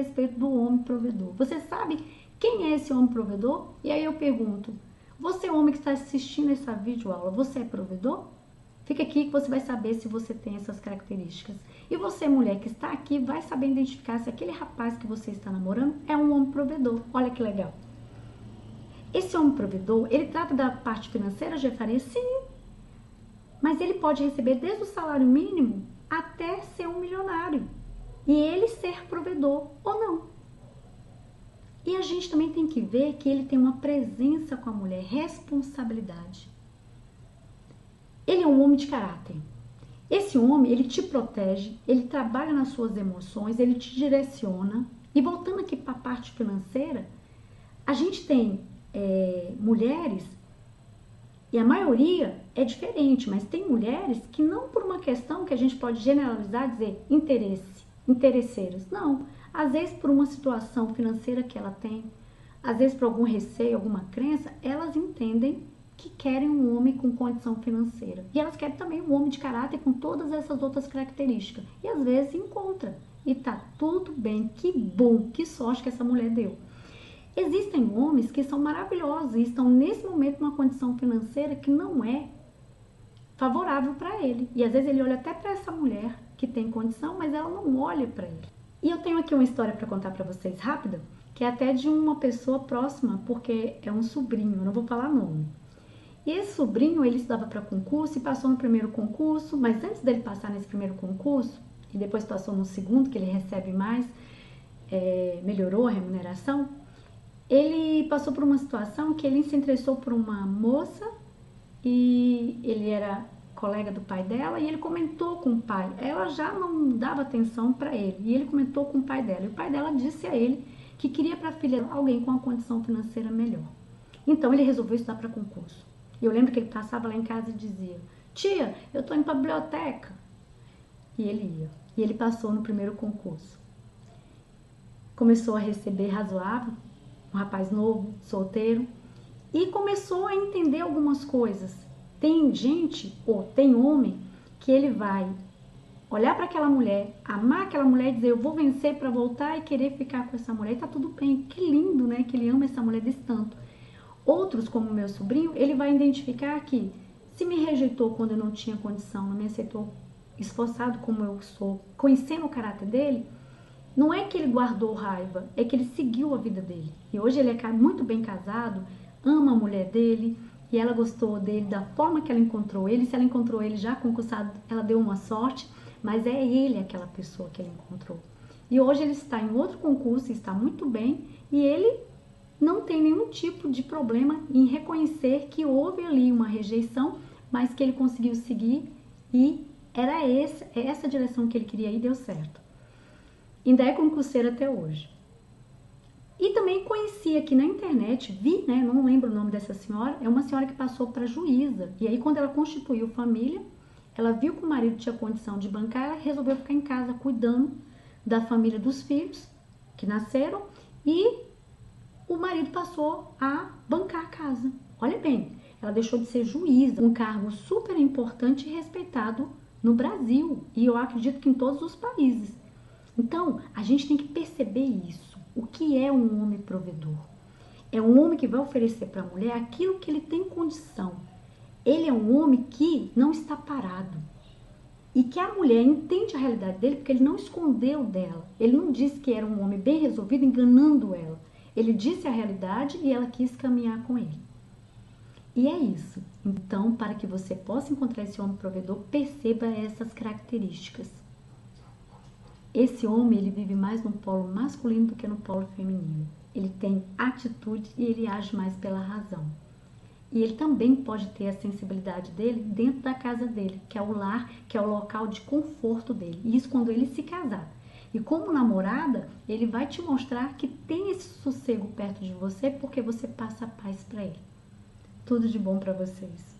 respeito do homem provedor. Você sabe quem é esse homem provedor? E aí eu pergunto, você homem que está assistindo essa videoaula, você é provedor? Fica aqui que você vai saber se você tem essas características. E você, mulher que está aqui, vai saber identificar se aquele rapaz que você está namorando é um homem provedor. Olha que legal. Esse homem provedor, ele trata da parte financeira, Jefaria? Sim. Mas ele pode receber desde o salário mínimo até ser um milionário. E ele ser provedor ou não. E a gente também tem que ver que ele tem uma presença com a mulher, responsabilidade. Ele é um homem de caráter. Esse homem, ele te protege, ele trabalha nas suas emoções, ele te direciona. E voltando aqui para a parte financeira, a gente tem mulheres, e a maioria é diferente, mas tem mulheres que não por uma questão que a gente pode generalizar, dizer interesseiras. Não, às vezes por uma situação financeira que ela tem, às vezes por algum receio, alguma crença, elas entendem que querem um homem com condição financeira. E elas querem também um homem de caráter com todas essas outras características. E às vezes encontra. E tá tudo bem, que bom, que sorte que essa mulher deu. Existem homens que são maravilhosos e estão nesse momento numa condição financeira que não é favorável para ele. E às vezes ele olha até para essa mulher que tem condição, mas ela não olha para ele. E eu tenho aqui uma história para contar para vocês rápida, que é até de uma pessoa próxima, porque é um sobrinho, eu não vou falar nome. E esse sobrinho, ele estudava para concurso e passou no primeiro concurso, mas antes dele passar nesse primeiro concurso, e depois passou no segundo, que ele recebe mais, melhorou a remuneração, ele passou por uma situação que ele se interessou por uma moça e ele era colega do pai dela e ele comentou com o pai. Ela já não dava atenção para ele e ele comentou com o pai dela. E o pai dela disse a ele que queria para a filha alguém com uma condição financeira melhor. Então ele resolveu estudar para concurso. E eu lembro que ele passava lá em casa e dizia: tia, eu tô indo para a biblioteca. E ele ia. E ele passou no primeiro concurso. Começou a receber razoável, um rapaz novo, solteiro, e começou a entender algumas coisas. Tem gente, ou tem homem, que ele vai olhar para aquela mulher, amar aquela mulher e dizer: eu vou vencer para voltar e querer ficar com essa mulher. E tá tudo bem, que lindo, né? Que ele ama essa mulher desse tanto. Outros, como o meu sobrinho, ele vai identificar que se me rejeitou quando eu não tinha condição, não me aceitou esforçado como eu sou, conhecendo o caráter dele, não é que ele guardou raiva, é que ele seguiu a vida dele. E hoje ele é muito bem casado, ama a mulher dele, e ela gostou dele da forma que ela encontrou ele. Se ela encontrou ele já concursado, ela deu uma sorte, mas é ele aquela pessoa que ela encontrou. E hoje ele está em outro concurso, está muito bem, e ele não tem nenhum tipo de problema em reconhecer que houve ali uma rejeição, mas que ele conseguiu seguir e era essa direção que ele queria ir e deu certo. Ainda é concurseiro até hoje. E também conheci aqui na internet, vi, né, não lembro o nome dessa senhora, é uma senhora que passou para juíza. E aí quando ela constituiu família, ela viu que o marido tinha condição de bancar, ela resolveu ficar em casa cuidando da família dos filhos que nasceram e o marido passou a bancar a casa. Olha bem, ela deixou de ser juíza, um cargo super importante e respeitado no Brasil. E eu acredito que em todos os países. Então, a gente tem que perceber isso. O que é um homem provedor? É um homem que vai oferecer para a mulher aquilo que ele tem condição. Ele é um homem que não está parado. E que a mulher entende a realidade dele porque ele não escondeu dela. Ele não disse que era um homem bem resolvido enganando ela. Ele disse a realidade e ela quis caminhar com ele. E é isso. Então, para que você possa encontrar esse homem provedor, perceba essas características. Esse homem, ele vive mais no polo masculino do que no polo feminino. Ele tem atitude e ele age mais pela razão. E ele também pode ter a sensibilidade dele dentro da casa dele, que é o lar, que é o local de conforto dele. E isso quando ele se casar. E como namorada, ele vai te mostrar que tem esse sossego perto de você porque você passa a paz para ele. Tudo de bom para vocês.